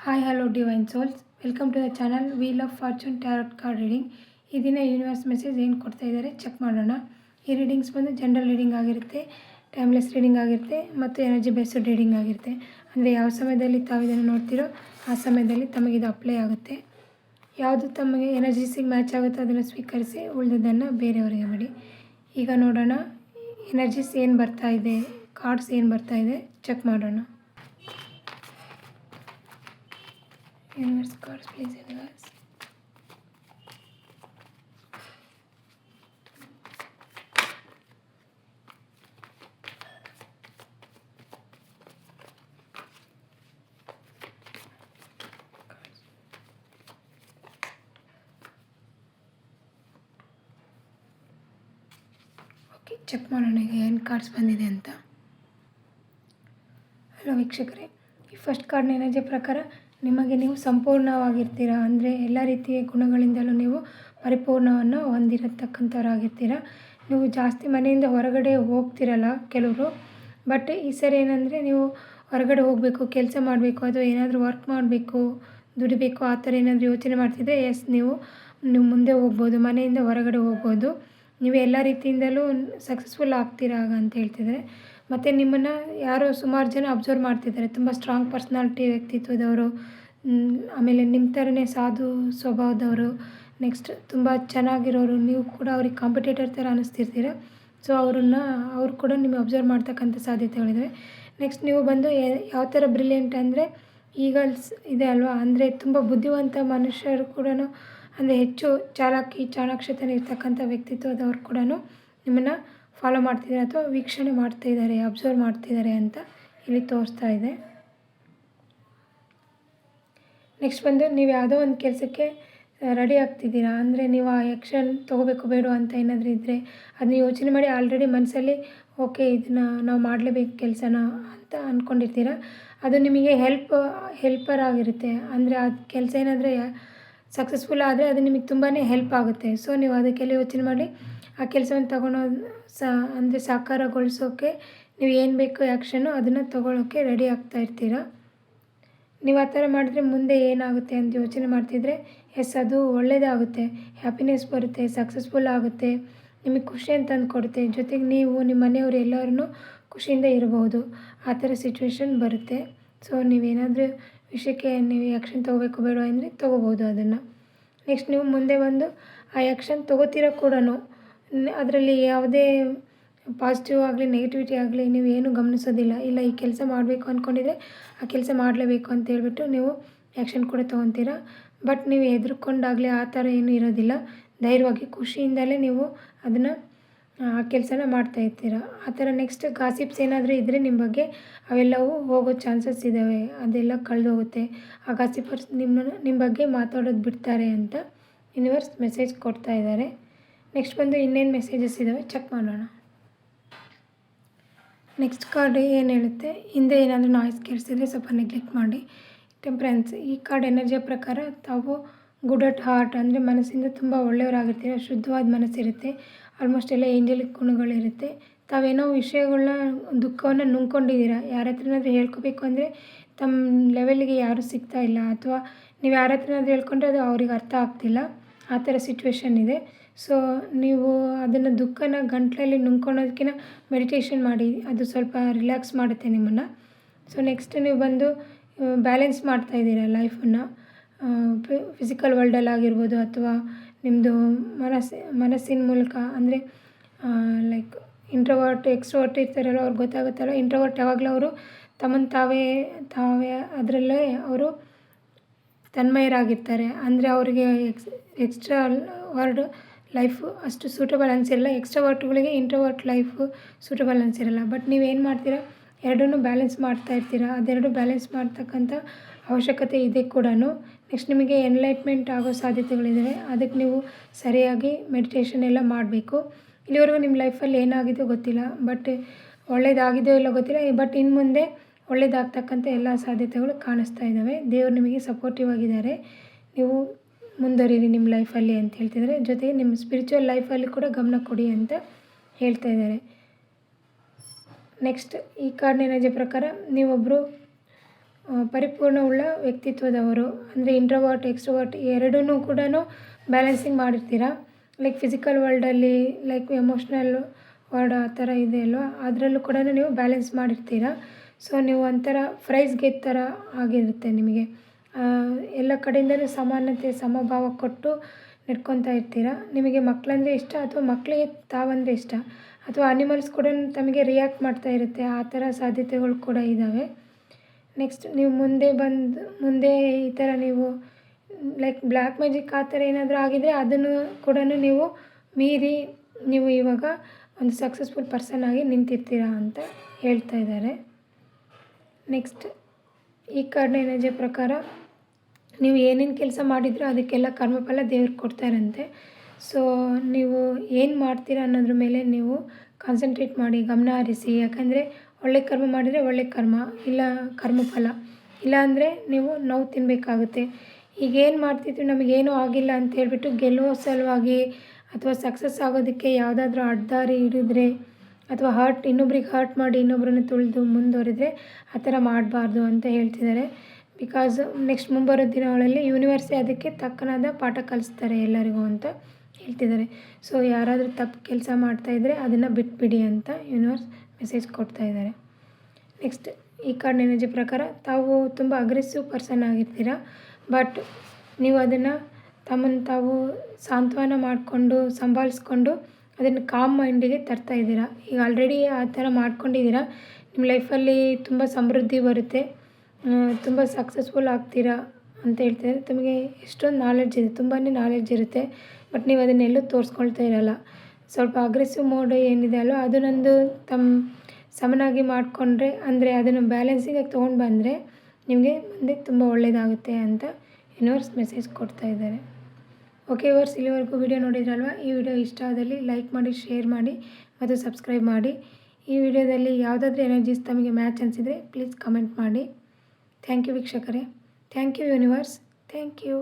Hi hello divine souls, welcome to the channel wheel of fortune tarot card reading. ಈ ದಿನ universe message ಏನು ಕೊಡ್ತಾ ಇದ್ದಾರೆ check ಮಾಡೋಣ. ಈ ರೀಡಿಂಗ್ಸ್ ಬಂದು ಜನರಲ್ ರೀಡಿಂಗ್ ಆಗಿರುತ್ತೆ, ಟೈಮ್ಲೆಸ್ ರೀಡಿಂಗ್ ಆಗಿರುತ್ತೆ ಮತ್ತು ಎನರ್ಜಿ ಬೇಸ್ಡ್ ರೀಡಿಂಗ್ ಆಗಿರುತ್ತೆ. ಅಂದರೆ ಯಾವ ಸಮಯದಲ್ಲಿ ತಾವು ಇದನ್ನು ನೋಡ್ತೀರೋ ಆ ಸಮಯದಲ್ಲಿ ತಮಗಿದು ಅಪ್ಲೈ ಆಗುತ್ತೆ. ಯಾವುದು ತಮಗೆ ಎನರ್ಜಿಸಿಗೆ ಮ್ಯಾಚ್ ಆಗುತ್ತೋ ಅದನ್ನು ಸ್ವೀಕರಿಸಿ, ಉಳಿದದನ್ನು ಬೇರೆಯವರಿಗೆ ಬಿಡಿ. ಈಗ ನೋಡೋಣ ಎನರ್ಜೀಸ್ ಏನು ಬರ್ತಾ ಇದೆ, ಕಾರ್ಡ್ಸ್ ಏನು ಬರ್ತಾ ಇದೆ ಚೆಕ್ ಮಾಡೋಣ. Universe cards please universe. Okay, check ಮಾಡೋಣ ಈಗ ಏನು ಕಾರ್ಡ್ಸ್ ಬಂದಿದೆ ಅಂತ. ಹಲೋ ವೀಕ್ಷಕರೇ, ಈ ಫಸ್ಟ್ ಕಾರ್ಡ್ನ ಎನರ್ಜಿ ಪ್ರಕಾರ ನಿಮಗೆ ನೀವು ಸಂಪೂರ್ಣವಾಗಿರ್ತೀರ. ಅಂದರೆ ಎಲ್ಲ ರೀತಿಯ ಗುಣಗಳಿಂದಲೂ ನೀವು ಪರಿಪೂರ್ಣವನ್ನು ಹೊಂದಿರತಕ್ಕಂಥವ್ರಾಗಿರ್ತೀರ. ನೀವು ಜಾಸ್ತಿ ಮನೆಯಿಂದ ಹೊರಗಡೆ ಹೋಗ್ತಿರಲ್ಲ ಕೆಲವರು, ಬಟ್ ಈ ಸರಿ ಏನಂದರೆ ನೀವು ಹೊರಗಡೆ ಹೋಗಬೇಕು, ಕೆಲಸ ಮಾಡಬೇಕು, ಅಥವಾ ಏನಾದರೂ ವರ್ಕ್ ಮಾಡಬೇಕು, ದುಡಿಬೇಕು, ಆ ಥರ ಏನಾದರೂ ಯೋಚನೆ ಮಾಡ್ತಿದ್ದರೆ ನೀವು ಮುಂದೆ ಹೋಗ್ಬೋದು, ಮನೆಯಿಂದ ಹೊರಗಡೆ ಹೋಗ್ಬೋದು. ನೀವು ಎಲ್ಲ ರೀತಿಯಿಂದಲೂ ಸಕ್ಸಸ್ಫುಲ್ ಆಗ್ತೀರಾ ಆಗ ಅಂತ ಹೇಳ್ತಿದ್ದಾರೆ. ಮತ್ತು ನಿಮ್ಮನ್ನು ಯಾರೋ ಸುಮಾರು ಜನ ಅಬ್ಸರ್ವ್ ಮಾಡ್ತಿದ್ದಾರೆ, ತುಂಬ ಸ್ಟ್ರಾಂಗ್ ಪರ್ಸ್ನಾಲಿಟಿ ವ್ಯಕ್ತಿತ್ವದವರು, ಆಮೇಲೆ ನಿಮ್ಮ ಥರನೇ ಸಾಧು ಸ್ವಭಾವದವರು, ನೆಕ್ಸ್ಟ್ ತುಂಬ ಚೆನ್ನಾಗಿರೋರು. ನೀವು ಕೂಡ ಅವ್ರಿಗೆ ಕಾಂಪಿಟೇಟರ್ ಥರ ಅನ್ನಿಸ್ತಿರ್ತೀರ. ಸೊ ಅವ್ರು ಕೂಡ ನಿಮಗೆ ಅಬ್ಸರ್ವ್ ಮಾಡ್ತಕ್ಕಂಥ ಸಾಧ್ಯತೆಗಳಿದ್ದಾವೆ. ನೆಕ್ಸ್ಟ್ ನೀವು ಬಂದು ಯಾವ ಥರ ಬ್ರಿಲಿಯಂಟ್ ಅಂದರೆ ಈಗಲ್ಸ್ ಇದೆ ಅಲ್ವಾ, ಅಂದರೆ ತುಂಬ ಬುದ್ಧಿವಂತ ಮನುಷ್ಯರು ಕೂಡ, ಅಂದರೆ ಹೆಚ್ಚು ಚಾಣಾಕ್ಷತನ ಇರ್ತಕ್ಕಂಥ ವ್ಯಕ್ತಿತ್ವದವ್ರು ಕೂಡ ನಿಮ್ಮನ್ನು ಫಾಲೋ ಮಾಡ್ತಿದ್ದಾರೆ ಅಥವಾ ವೀಕ್ಷಣೆ ಮಾಡ್ತಾಯಿದ್ದಾರೆ, ಅಬ್ಸರ್ವ್ ಮಾಡ್ತಿದ್ದಾರೆ ಅಂತ ಇಲ್ಲಿ ತೋರಿಸ್ತಾ ಇದೆ. ನೆಕ್ಸ್ಟ್ ಬಂದು ನೀವು ಯಾವುದೋ ಒಂದು ಕೆಲಸಕ್ಕೆ ರೆಡಿ ಆಗ್ತಿದ್ದೀರಾ. ಅಂದರೆ ನೀವು ಆ ಆ್ಯಕ್ಷನ್ ತೊಗೋಬೇಕು ಬೇಡ ಅಂತ ಏನಾದರೂ ಇದ್ದರೆ ಅದನ್ನ ಯೋಚನೆ ಮಾಡಿ ಆಲ್ರೆಡಿ ಮನಸ್ಸಲ್ಲಿ ಓಕೆ ಇದನ್ನು ನಾವು ಮಾಡಲೇಬೇಕು ಕೆಲಸನ ಅಂತ ಅಂದ್ಕೊಂಡಿರ್ತೀರ. ಅದು ನಿಮಗೆ ಹೆಲ್ಪರ್ ಆಗಿರುತ್ತೆ. ಅಂದರೆ ಅದು ಕೆಲಸ ಏನಾದರೆ ಸಕ್ಸಸ್ಫುಲ್ ಆದರೆ ಅದು ನಿಮಗೆ ತುಂಬಾ ಹೆಲ್ಪ್ ಆಗುತ್ತೆ. ಸೊ ನೀವು ಅದಕ್ಕೆಲ್ಲ ಯೋಚನೆ ಮಾಡಿ ಆ ಕೆಲಸವನ್ನು ಅಂದರೆ ಸಾಕಾರಗೊಳಿಸೋಕ್ಕೆ ನೀವು ಏನು ಬೇಕೋ ಆ್ಯಕ್ಷನ್ನು ಅದನ್ನು ತೊಗೊಳ್ಳೋಕ್ಕೆ ರೆಡಿ ಆಗ್ತಾ ಇರ್ತೀರ. ನೀವು ಆ ಥರ ಮಾಡಿದ್ರೆ ಮುಂದೆ ಏನಾಗುತ್ತೆ ಅಂತ ಯೋಚನೆ ಮಾಡ್ತಿದ್ರೆ ಎಸ್ ಅದು ಒಳ್ಳೆಯದಾಗುತ್ತೆ, ಹ್ಯಾಪಿನೆಸ್ ಬರುತ್ತೆ, ಸಕ್ಸಸ್ಫುಲ್ ಆಗುತ್ತೆ, ನಿಮಗೆ ಖುಷಿ ಅಂತ ಕೊಡುತ್ತೆ. ಜೊತೆಗೆ ನೀವು ನಿಮ್ಮ ಮನೆಯವರು ಎಲ್ಲರೂ ಖುಷಿಯಿಂದ ಇರಬಹುದು, ಆ ಥರ ಸಿಚುವೇಶನ್ ಬರುತ್ತೆ. ಸೊ ನೀವೇನಾದರೂ ವಿಷಯಕ್ಕೆ ನೀವು ಆ್ಯಕ್ಷನ್ ತೊಗೋಬೇಕು ಬೇಡ ಅಂದರೆ ತೊಗೋಬೋದು ಅದನ್ನು. ನೆಕ್ಸ್ಟ್ ನೀವು ಮುಂದೆ ಬಂದು ಆ ಆ್ಯಕ್ಷನ್ ತೊಗೋತೀರ ಕೂಡ, ಅದರಲ್ಲಿ ಯಾವುದೇ ಪಾಸಿಟಿವ್ ಆಗಲಿ ನೆಗೆಟಿವಿಟಿ ಆಗಲಿ ನೀವು ಏನೂ ಗಮನಿಸೋದಿಲ್ಲ. ಇಲ್ಲ ಈ ಕೆಲಸ ಮಾಡಬೇಕು ಅಂದ್ಕೊಂಡಿದ್ರೆ ಆ ಕೆಲಸ ಮಾಡಲೇಬೇಕು ಅಂತ ಹೇಳ್ಬಿಟ್ಟು ನೀವು ಆ್ಯಕ್ಷನ್ ಕೂಡ ತೊಗೊತೀರ. ಬಟ್ ನೀವು ಹೆದರ್ಕೊಂಡಾಗಲಿ ಆ ಥರ ಏನೂ ಇರೋದಿಲ್ಲ. ಧೈರ್ಯವಾಗಿ ಖುಷಿಯಿಂದಲೇ ನೀವು ಅದನ್ನು ಆ ಕೆಲಸನ ಮಾಡ್ತಾಯಿರ್ತೀರ. ಆ ಥರ ನೆಕ್ಸ್ಟ್ ಗಾಸಿಪ್ಸ್ ಏನಾದರೂ ಇದ್ದರೆ ನಿಮ್ಮ ಬಗ್ಗೆ ಅವೆಲ್ಲವೂ ಹೋಗೋ ಚಾನ್ಸಸ್ ಇದ್ದಾವೆ, ಅದೆಲ್ಲ ಕಳೆದೋಗುತ್ತೆ. ಆ ಗಾಸಿಪರ್ಸ್ ನಿಮ್ಮ ಬಗ್ಗೆ ಮಾತಾಡೋದು ಬಿಡ್ತಾರೆ ಅಂತ ಯೂನಿವರ್ಸ್ ಮೆಸೇಜ್ ಕೊಡ್ತಾ ಇದ್ದಾರೆ. ನೆಕ್ಸ್ಟ್ ಬಂದು ಇನ್ನೇನು ಮೆಸೇಜಸ್ ಇದ್ದಾವೆ ಚೆಕ್ ಮಾಡೋಣ. ನೆಕ್ಸ್ಟ್ ಕಾರ್ಡ್ ಏನು ಹೇಳುತ್ತೆ, ಹಿಂದೆ ಏನಾದರೂ ನಾಯ್ಸ್ ಕೇಳಿಸಿದ್ರೆ ಸ್ವಲ್ಪ ನೆಗ್ಲೆಕ್ಟ್ ಮಾಡಿ. ಟೆಂಪ್ರೆನ್ಸ್, ಈ ಕಾರ್ಡ್ ಎನರ್ಜಿಯ ಪ್ರಕಾರ ತಾವು ಗುಡ್ ಅಟ್ ಹಾರ್ಟ್, ಅಂದರೆ ಮನಸ್ಸಿಂದ ತುಂಬ ಒಳ್ಳೆಯವರಾಗಿರ್ತೀರ, ಶುದ್ಧವಾದ ಮನಸ್ಸಿರುತ್ತೆ, ಆಲ್ಮೋಸ್ಟ್ ಎಲ್ಲ ಏಂಜಲಿಕ್ ಗುಣಗಳಿರುತ್ತೆ. ತಾವೇನೋ ವಿಷಯಗಳನ್ನ ದುಃಖವನ್ನು ನುಂಗ್ಕೊಂಡಿದ್ದೀರ, ಯಾರ ಹತ್ರನಾದ್ರೂ ಹೇಳ್ಕೋಬೇಕು ಅಂದರೆ ತಮ್ಮ ಲೆವೆಲ್ಗೆ ಯಾರೂ ಸಿಗ್ತಾ ಇಲ್ಲ, ಅಥವಾ ನೀವು ಯಾರ ಹತ್ರನಾದ್ರೂ ಹೇಳ್ಕೊಂಡ್ರೆ ಅದು ಅವ್ರಿಗೆ ಅರ್ಥ ಆಗ್ತಿಲ್ಲ, ಆ ಥರ ಸಿಚುವೇಶನ್ ಇದೆ. ಸೊ ನೀವು ಅದನ್ನು ದುಃಖನ ಗಂಟಲಲ್ಲಿ ನುಂಗ್ಕೊಳೋದಕ್ಕಿಂತ ಮೆಡಿಟೇಷನ್ ಮಾಡಿ, ಅದು ಸ್ವಲ್ಪ ರಿಲ್ಯಾಕ್ಸ್ ಮಾಡುತ್ತೆ ನಿಮ್ಮನ್ನು. ಸೊ ನೆಕ್ಸ್ಟ್ ನೀವು ಬಂದು ಬ್ಯಾಲೆನ್ಸ್ ಮಾಡ್ತಾಯಿದ್ದೀರ ಲೈಫನ್ನು, ಫಿಸಿಕಲ್ ವರ್ಲ್ಡಲ್ಲಿ ಆಗಿರ್ಬೋದು ಅಥವಾ ನಿಮ್ಮದು ಮನಸ್ಸಿನ ಮೂಲಕ. ಅಂದರೆ ಲೈಕ್ ಇಂಟ್ರೋವರ್ಟ್ ಎಕ್ಸ್ಟ್ರೋವರ್ಟ್ ಇರ್ತಾರಲ್ಲ, ಅವ್ರಿಗೆ ಗೊತ್ತಾಗುತ್ತಲ್ಲ. ಇಂಟ್ರೋವರ್ಟ್ ಯಾವಾಗಲೂ ಅವರು ತಮ್ಮನ್ನು ತಾವೇ ಅದರಲ್ಲೇ ಅವರು ತನ್ಮಯರಾಗಿರ್ತಾರೆ. ಅಂದರೆ ಅವರಿಗೆ ಎಕ್ಸ್ಟ್ರಾ ವರ್ಡ್ ಲೈಫು ಅಷ್ಟು ಸೂಟಬಲ್ ಅನಿಸಿರಲ್ಲ. ಎಕ್ಸ್ಟ್ರಾವರ್ಟ್ಗಳಿಗೆ ಇಂಟ್ರೋವರ್ಟ್ ಲೈಫು ಸೂಟಬಲ್ ಅನಿಸಿರಲ್ಲ. ಬಟ್ ನೀವೇನು ಮಾಡ್ತೀರಾ, ಎರಡನ್ನೂ ಬ್ಯಾಲೆನ್ಸ್ ಮಾಡ್ತಾಯಿರ್ತೀರ. ಅದೆರಡು ಬ್ಯಾಲೆನ್ಸ್ ಮಾಡ್ತಕ್ಕಂಥ ಅವಶ್ಯಕತೆ ಇದೆ ಕೂಡ. ನೆಕ್ಸ್ಟ್ ನಿಮಗೆ ಎನ್ಲೈಟ್ಮೆಂಟ್ ಆಗೋ ಸಾಧ್ಯತೆಗಳಿದ್ದಾವೆ. ಅದಕ್ಕೆ ನೀವು ಸರಿಯಾಗಿ ಮೆಡಿಟೇಷನ್ ಎಲ್ಲ ಮಾಡಬೇಕು. ಇಲ್ಲಿವರೆಗೂ ನಿಮ್ಮ ಲೈಫಲ್ಲಿ ಏನಾಗಿದೆಯೋ ಗೊತ್ತಿಲ್ಲ, ಬಟ್ ಒಳ್ಳೇದಾಗಿದೆಯೋ ಇಲ್ಲ ಗೊತ್ತಿಲ್ಲ, ಬಟ್ ಇನ್ನು ಮುಂದೆ ಒಳ್ಳೇದಾಗ್ತಕ್ಕಂಥ ಎಲ್ಲ ಸಾಧ್ಯತೆಗಳು ಕಾಣಿಸ್ತಾ ಇದ್ದಾವೆ. ದೇವರು ನಿಮಗೆ ಸಪೋರ್ಟಿವ್ ಆಗಿದ್ದಾರೆ, ನೀವು ಮುಂದುವರಿರಿ ನಿಮ್ಮ ಲೈಫಲ್ಲಿ ಅಂತ ಹೇಳ್ತಿದ್ದಾರೆ. ಜೊತೆಗೆ ನಿಮ್ಮ ಸ್ಪಿರಿಚುವಲ್ ಲೈಫಲ್ಲಿ ಕೂಡ ಗಮನ ಕೊಡಿ ಅಂತ ಹೇಳ್ತಾ ಇದ್ದಾರೆ. ನೆಕ್ಸ್ಟ್ ಈ ಕಾರ್ಡ್ನ ಎನರ್ಜಿ ಪ್ರಕಾರ ನೀವೊಬ್ಬರು ಪರಿಪೂರ್ಣವುಳ್ಳ ವ್ಯಕ್ತಿತ್ವದವರು. ಅಂದರೆ ಇಂಟ್ರೋವರ್ಟ್ ಎಕ್ಸ್ಟ್ರೋವರ್ಟ್ ಎರಡನ್ನೂ ಕೂಡ ಬ್ಯಾಲೆನ್ಸಿಂಗ್ ಮಾಡಿರ್ತೀರ. ಲೈಕ್ ಫಿಸಿಕಲ್ ವರ್ಲ್ಡಲ್ಲಿ ಲೈಕ್ ಎಮೋಷ್ನಲ್ ವರ್ಡ್ ಆ ಥರ ಇದೆ ಅಲ್ವ, ಅದರಲ್ಲೂ ಕೂಡ ನೀವು ಬ್ಯಾಲೆನ್ಸ್ ಮಾಡಿರ್ತೀರ. ಸೊ ನೀವು ಒಂಥರ ಪ್ರೈಸ್ ಗೆದ್ದ ಥರ ಆಗಿರುತ್ತೆ ನಿಮಗೆ. ಎಲ್ಲ ಕಡೆಯಿಂದಲೂ ಸಮಾನತೆ ಸಮಭಾವ ಕೊಟ್ಟು ನಡ್ಕೊತಾ ಇರ್ತೀರ. ನಿಮಗೆ ಮಕ್ಕಳಂದರೆ ಇಷ್ಟ ಅಥವಾ ಮಕ್ಕಳಿಗೆ ತಾವಂದರೆ ಇಷ್ಟ ಅಥವಾ ಅನಿಮಲ್ಸ್ ಕೂಡ ತಮಗೆ ರಿಯಾಕ್ಟ್ ಮಾಡ್ತಾ ಇರುತ್ತೆ. ಆ ಥರ ಸಾಧ್ಯತೆಗಳು ಕೂಡ ಇದ್ದಾವೆ. ನೆಕ್ಸ್ಟ್ ನೀವು ಮುಂದೆ ಈ ಥರ ನೀವು ಲೈಕ್ ಬ್ಲ್ಯಾಕ್ ಮ್ಯಾಜಿಕ್ ಆ ಥರ ಏನಾದರೂ ಆಗಿದರೆ ಅದನ್ನು ಕೂಡ ನೀವು ಮೀರಿ ನೀವು ಇವಾಗ ಒಂದು ಸಕ್ಸಸ್ಫುಲ್ ಪರ್ಸನ್ ಆಗಿ ನಿಂತಿರ್ತೀರ ಅಂತ ಹೇಳ್ತಾ ಇದ್ದಾರೆ. ನೆಕ್ಸ್ಟ್ ಈ ಕಾರ್ಡ್ನ ಎನರ್ಜಿ ಪ್ರಕಾರ ನೀವು ಏನೇನು ಕೆಲಸ ಮಾಡಿದ್ರೋ ಅದಕ್ಕೆಲ್ಲ ಕರ್ಮಫಲ ದೇವ್ರು ಕೊಡ್ತಾರಂತೆ. ಸೊ ನೀವು ಏನು ಮಾಡ್ತೀರಾ ಅನ್ನೋದ್ರ ಮೇಲೆ ನೀವು ಕಾನ್ಸಂಟ್ರೇಟ್ ಮಾಡಿ, ಗಮನ ಹರಿಸಿ. ಯಾಕಂದರೆ ಒಳ್ಳೆ ಕರ್ಮ ಮಾಡಿದರೆ ಒಳ್ಳೆ ಕರ್ಮ, ಇಲ್ಲ ಕರ್ಮಫಲ, ಇಲ್ಲಾಂದರೆ ನೀವು ನೋವು ತಿನ್ನಬೇಕಾಗುತ್ತೆ. ಈಗೇನು ಮಾಡ್ತಿದ್ರು ನಮಗೇನೂ ಆಗಿಲ್ಲ ಅಂತ ಹೇಳ್ಬಿಟ್ಟು ಗೆಲ್ಲುವ ಸಲುವಾಗಿ ಅಥವಾ ಸಕ್ಸಸ್ ಆಗೋದಕ್ಕೆ ಯಾವುದಾದ್ರೂ ಅಡ್ಡದಾರಿ ಹಿಡಿದ್ರೆ ಅಥವಾ ಇನ್ನೊಬ್ರಿಗೆ ಹರ್ಟ್ ಮಾಡಿ ಇನ್ನೊಬ್ಬರನ್ನು ತುಳಿದು ಮುಂದುವರಿದ್ರೆ ಆ ಥರ ಮಾಡಬಾರ್ದು ಅಂತ ಹೇಳ್ತಿದ್ದಾರೆ. ಬಿಕಾಸ್ ನೆಕ್ಸ್ಟ್ ಮುಂಬರೋ ದಿನಗಳಲ್ಲಿ ಯೂನಿವರ್ಸೇ ಅದಕ್ಕೆ ತಕ್ಕನಾದ ಪಾಠ ಕಲಿಸ್ತಾರೆ ಎಲ್ಲರಿಗೂ ಅಂತ ಹೇಳ್ತಿದ್ದಾರೆ. ಸೊ ಯಾರಾದರೂ ತಪ್ಪು ಕೆಲಸ ಮಾಡ್ತಾಯಿದ್ರೆ ಅದನ್ನು ಬಿಟ್ಬಿಡಿ ಅಂತ ಯೂನಿವರ್ಸ್ ಮೆಸೇಜ್ ಕೊಡ್ತಾ ಇದ್ದಾರೆ. ನೆಕ್ಸ್ಟ್ ಈ ಕಾರ್ಡ್ ಎನರ್ಜಿ ಪ್ರಕಾರ ತಾವು ತುಂಬ ಅಗ್ರೆಸಿವ್ ಪರ್ಸನ್ ಆಗಿರ್ತೀರ. ಬಟ್ ನೀವು ಅದನ್ನು ತಮ್ಮನ್ನು ತಾವು ಸಾಂತ್ವನ ಮಾಡಿಕೊಂಡು ಸಂಭಾಳಿಸ್ಕೊಂಡು ಅದನ್ನು ಕಾಮ್ ಮೈಂಡಿಗೆ ತರ್ತಾ ಇದ್ದೀರಾ. ಈಗ ಆಲ್ರೆಡಿ ಆ ಥರ ಮಾಡ್ಕೊಂಡಿದ್ದೀರಾ. ನಿಮ್ಮ ಲೈಫಲ್ಲಿ ತುಂಬ ಸಮೃದ್ಧಿ ಬರುತ್ತೆ, ತುಂಬ ಸಕ್ಸಸ್ಫುಲ್ ಆಗ್ತೀರಾ ಅಂತ ಹೇಳ್ತಿದ್ದಾರೆ. ತಮಗೆ ಎಷ್ಟೊಂದು ನಾಲೆಡ್ಜ್ ಇದೆ, ತುಂಬಾ ನಾಲೆಡ್ಜ್ ಇರುತ್ತೆ. ಬಟ್ ನೀವು ಅದನ್ನೆಲ್ಲೂ ತೋರಿಸ್ಕೊಳ್ತಾ ಇರಲ್ಲ. ಸ್ವಲ್ಪ ಅಗ್ರೆಸಿವ್ ಮೋಡ್ ಏನಿದೆ ಅಲ್ವ ಅದನ್ನೊಂದು ಸಮನಾಗಿ ಮಾಡಿಕೊಂಡ್ರೆ, ಅಂದರೆ ಅದನ್ನು ಬ್ಯಾಲೆನ್ಸಿಂಗಾಗಿ ತೊಗೊಂಡು ಬಂದರೆ ನಿಮಗೆ ಮುಂದೆ ತುಂಬ ಒಳ್ಳೆಯದಾಗುತ್ತೆ ಅಂತ ಯೂನಿವರ್ಸ್ ಮೆಸೇಜ್ ಕೊಡ್ತಾ ಇದ್ದಾರೆ. ಓಕೆ ವರ್ಸ್, ಇಲ್ಲಿವರೆಗೂ ವಿಡಿಯೋ ನೋಡಿದ್ರಲ್ವ. ಈ ವಿಡಿಯೋ ಇಷ್ಟ ಆದಲ್ಲಿ ಲೈಕ್ ಮಾಡಿ, ಶೇರ್ ಮಾಡಿ ಮತ್ತು ಸಬ್ಸ್ಕ್ರೈಬ್ ಮಾಡಿ. ಈ ವಿಡಿಯೋದಲ್ಲಿ ಯಾವುದಾದ್ರೂ ಎನರ್ಜೀಸ್ ತಮಗೆ ಮ್ಯಾಚ್ ಅನಿಸಿದರೆ ಪ್ಲೀಸ್ ಕಮೆಂಟ್ ಮಾಡಿ. ಥ್ಯಾಂಕ್ ಯು ವೀಕ್ಷಕರೇ. Thank you universe. Thank you.